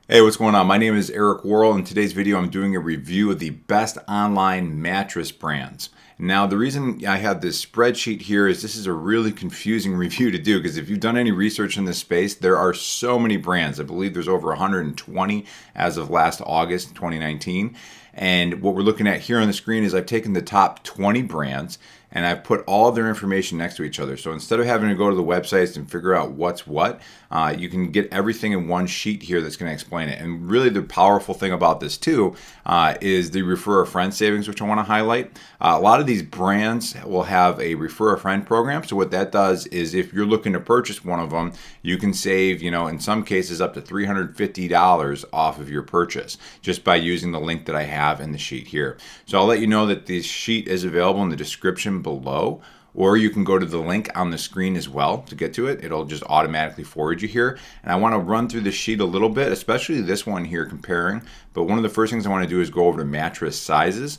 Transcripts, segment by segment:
Hey, what's going on? My name is Eric Worrell. In today's video, I'm doing a review of the best online mattress brands. Now, the reason I have this spreadsheet here is this is a really confusing review to do because if you've done any research in this space, there are so many brands. I believe there's over 120 as of last August 2019. And what we're looking at here on the screen is I've taken the top 20 brands and I've put all of their information next to each other. So instead of having to go to the websites and figure out what's what, you can get everything in one sheet here that's going to explain it. And really the powerful thing about this too is the refer a friend savings, which I want to highlight. A lot of these brands will have a refer a friend program. So what that does is if you're looking to purchase one of them, you can save, in some cases up to $350 off of your purchase just by using the link that I have in the sheet here. So I'll let you know that this sheet is available in the description below, or you can go to the link on the screen as well to get to it. It'll just automatically forward you here. And I want to run through the sheet a little bit, especially this one here comparing. But one of the first things I want to do is go over to mattress sizes.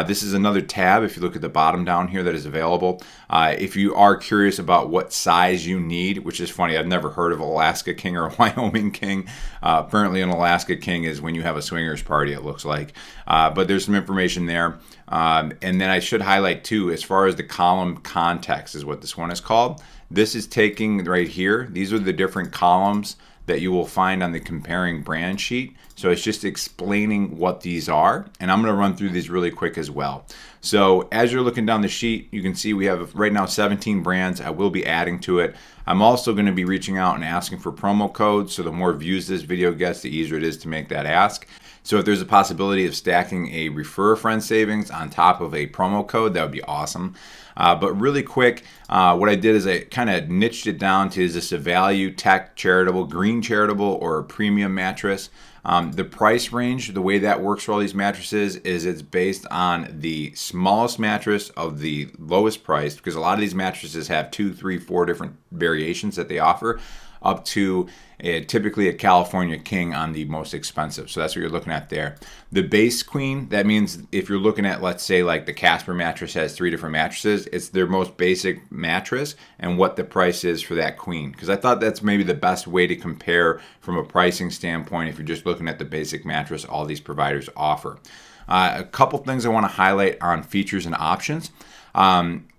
This is another tab, if you look at the bottom down here, that is available. If you are curious about what size you need, which is funny, I've never heard of Alaska King or a Wyoming King. Apparently an Alaska King is when you have a swingers party, it looks like. But there's some information there. And then I should highlight too, as far as the column context is what this one is called. This is taking right here. These are the different columns that you will find on the comparing brand sheet. So it's just explaining what these are. And I'm going to run through these really quick as well. So as you're looking down the sheet, you can see we have right now 17 brands. I will be adding to it. I'm also going to be reaching out and asking for promo codes. So the more views this video gets, the easier it is to make that ask. So if there's a possibility of stacking a refer a friend savings on top of a promo code, that would be awesome. But really quick, what I did is I kind of niched it down to, is this a value, tech, charitable, green charitable, or a premium mattress? The price range, the way that works for all these mattresses is it's based on the smallest mattress of the lowest price, because a lot of these mattresses have 2, 3, 4 different variations that they offer, up to typically a California King on the most expensive. So that's what you're looking at there. The base queen, that means if you're looking at, let's say like the Casper mattress has 3 different mattresses, it's their most basic mattress and what the price is for that queen. Because I thought that's maybe the best way to compare from a pricing standpoint if you're just looking at the basic mattress all these providers offer. A couple things I want to highlight on features and options.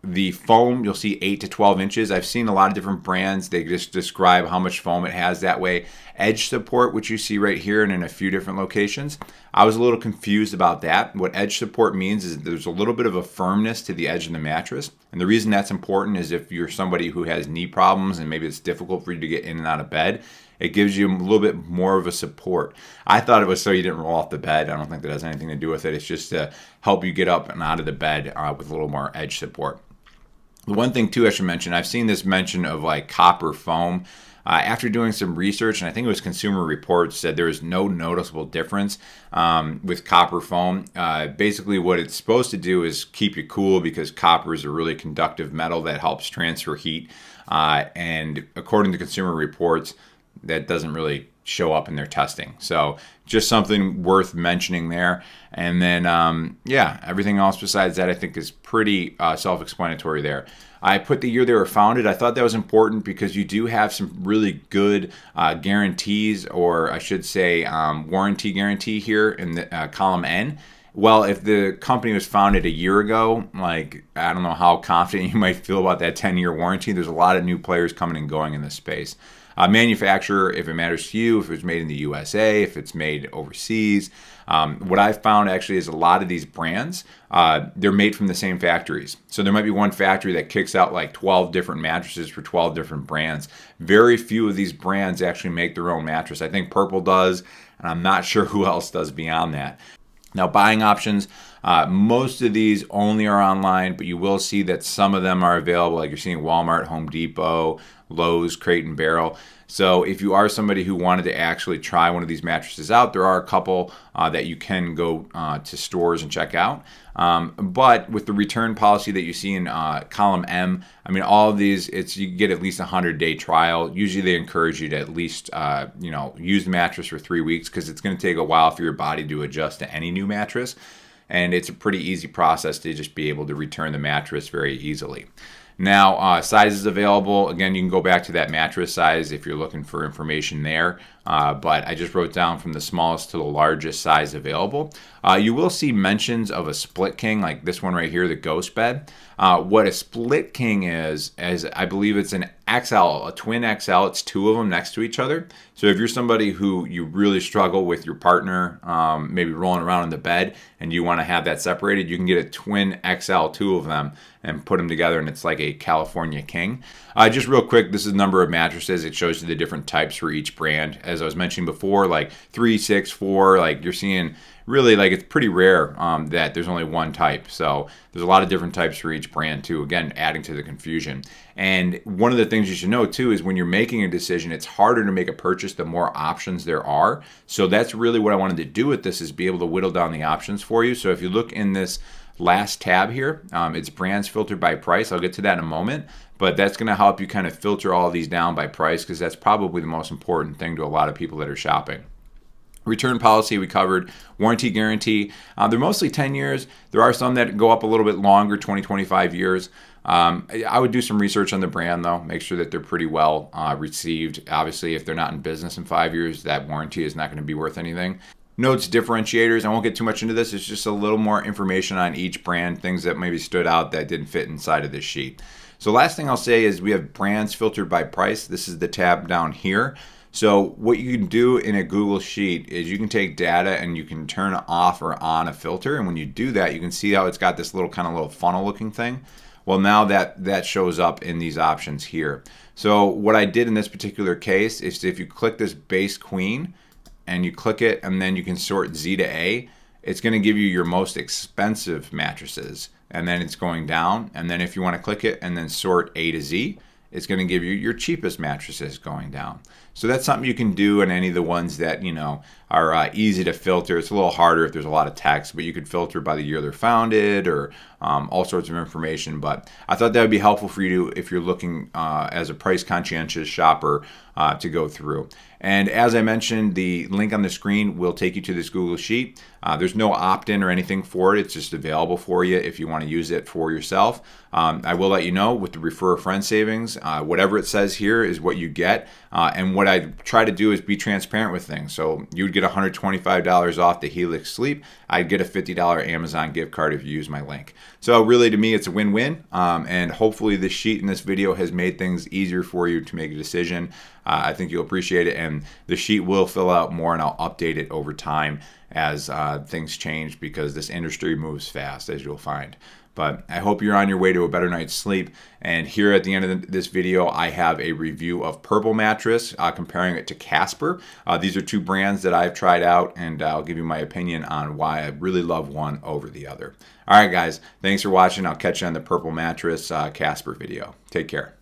The foam, you'll see 8 to 12 inches. I've seen a lot of different brands. They just describe how much foam it has that way. Edge support, which you see right here and in a few different locations. I was a little confused about that. What edge support means is there's a little bit of a firmness to the edge of the mattress. And the reason that's important is if you're somebody who has knee problems and maybe it's difficult for you to get in and out of bed, it gives you a little bit more of a support. I thought it was so you didn't roll off the bed. I don't think that has anything to do with it. It's just to help you get up and out of the bed with a little more edge support. The one thing too I should mention, I've seen this mention of like copper foam. After doing some research, and I think it was Consumer Reports, said there is no noticeable difference with copper foam. Basically what it's supposed to do is keep you cool because copper is a really conductive metal that helps transfer heat. And according to Consumer Reports, that doesn't really show up in their testing. So just something worth mentioning there. And then, everything else besides that I think is pretty self-explanatory there. I put the year they were founded. I thought that was important because you do have some really good guarantees, or I should say warranty guarantee here in the column N. Well, if the company was founded a year ago, like, I don't know how confident you might feel about that 10-year warranty. There's a lot of new players coming and going in this space. Manufacturer, if it matters to you, if it's made in the USA, if it's made overseas. What I've found actually is a lot of these brands, they're made from the same factories. So there might be one factory that kicks out like 12 different mattresses for 12 different brands. Very few of these brands actually make their own mattress. I think Purple does, and I'm not sure who else does beyond that. Now, buying options, most of these only are online, but you will see that some of them are available, like you're seeing Walmart, Home Depot, Lowe's, Crate and Barrel. So if you are somebody who wanted to actually try one of these mattresses out, there are a couple that you can go to stores and check out. But with the return policy that you see in column M, I mean, all of these, you get at least a 100-day trial. Usually they encourage you to at least, use the mattress for 3 weeks because it's going to take a while for your body to adjust to any new mattress. And it's a pretty easy process to just be able to return the mattress very easily. Now, sizes available. Again, you can go back to that mattress size if you're looking for information there. But I just wrote down from the smallest to the largest size available. You will see mentions of a split king, like this one right here, the ghost bed. What a split king is I believe it's an XL, a twin XL. It's two of them next to each other. So if you're somebody who you really struggle with your partner, maybe rolling around in the bed, and you want to have that separated, you can get a twin XL, two of them, and put them together, and it's like a California king. Just real quick, this is the number of mattresses. It shows you the different types for each brand. As I was mentioning before, like 3, 6, 4, like you're seeing really, like, it's pretty rare that there's only one type. So there's a lot of different types for each brand too, again, adding to the confusion. And one of the things you should know too is when you're making a decision, it's harder to make a purchase the more options there are. So that's really what I wanted to do with this, is be able to whittle down the options for you. So if you look in this last tab here, it's brands filtered by price. I'll get to that in a moment, but that's going to help you kind of filter all these down by price, because that's probably the most important thing to a lot of people that are shopping. Return policy we covered. Warranty guarantee. They're mostly 10 years. There are some that go up a little bit longer, 20, 25 years. I would do some research on the brand though. Make sure that they're pretty well received. Obviously, if they're not in business in 5 years, that warranty is not going to be worth anything. Notes, differentiators. I won't get too much into this. It's just a little more information on each brand, things that maybe stood out that didn't fit inside of this sheet. So last thing I'll say is we have brands filtered by price. This is the tab down here. So what you can do in a Google Sheet is you can take data and you can turn off or on a filter. And when you do that, you can see how it's got this little kind of little funnel looking thing. Well, now that shows up in these options here. So what I did in this particular case is if you click this base queen and you click it, and then you can sort Z to A, it's going to give you your most expensive mattresses. And then it's going down. And then if you want to click it and then sort A to Z, it's going to give you your cheapest mattresses going down. So that's something you can do in any of the ones that, you know, are easy to filter. It's a little harder if there's a lot of text, but you could filter by the year they're founded or all sorts of information. But I thought that would be helpful for you if you're looking as a price conscientious shopper to go through. And as I mentioned, the link on the screen will take you to this Google Sheet. There's no opt-in or anything for it. It's just available for you if you want to use it for yourself. I will let you know with the refer a friend savings, whatever it says here is what you get. And what I try to do is be transparent with things. So you would get $125 off the Helix Sleep. I'd get a $50 Amazon gift card if you use my link. So really, to me, it's a win-win. And hopefully this sheet in this video has made things easier for you to make a decision. I think you'll appreciate it. And the sheet will fill out more, and I'll update it over time as things change, because this industry moves fast, as you'll find. But I hope you're on your way to a better night's sleep. And here at the end of this video, I have a review of Purple Mattress, comparing it to Casper. These are two brands that I've tried out, and I'll give you my opinion on why I really love one over the other. All right, guys, thanks for watching. I'll catch you on the Purple Mattress Casper video. Take care.